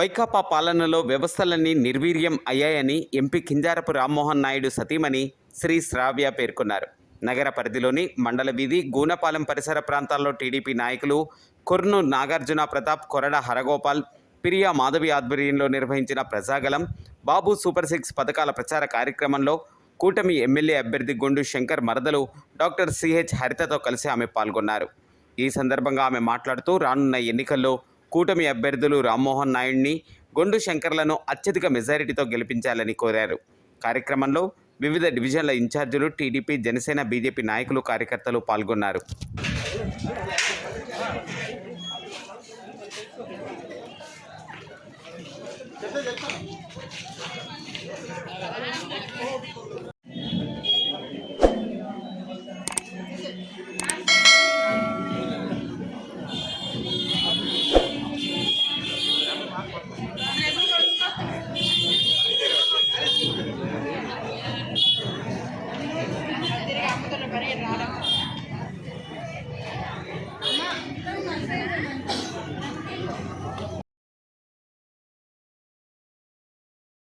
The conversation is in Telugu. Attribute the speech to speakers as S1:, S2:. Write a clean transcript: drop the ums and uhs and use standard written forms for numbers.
S1: వైకాపా పాలనలో వ్యవస్థలన్నీ నిర్వీర్యం అయ్యాయని ఎంపీ కింజారపు రామ్మోహన్ నాయుడు సతీమణి శ్రీ శ్రావ్య పేర్కొన్నారు. నగర పరిధిలోని మండల వీధి, గూనపాలెం పరిసర ప్రాంతాల్లో టీడీపీ నాయకులు కుర్నూలు నాగార్జున ప్రతాప్, కొరడ హరగోపాల్, పిరియా మాధవి ఆధ్వర్యంలో నిర్వహించిన ప్రజాగలం, బాబు సూపర్ సిక్స్ పథకాల ప్రచార కార్యక్రమంలో కూటమి ఎమ్మెల్యే అభ్యర్థి గొండు శంకర్ మరదలు డాక్టర్ సిహెచ్ హరితతో కలిసి ఆమె పాల్గొన్నారు. ఈ సందర్భంగా ఆమె మాట్లాడుతూ రానున్న ఎన్నికల్లో కూటమి అభ్యర్థులు రామ్మోహన్ నాయుడిని, గొండు శంకర్లను అత్యధిక మెజారిటీతో గెలిపించాలని కోరారు. కార్యక్రమంలో వివిధ డివిజన్ల ఇన్ఛార్జీలు, టీడీపీ, జనసేన, బీజేపీ నాయకులు, కార్యకర్తలు పాల్గొన్నారు.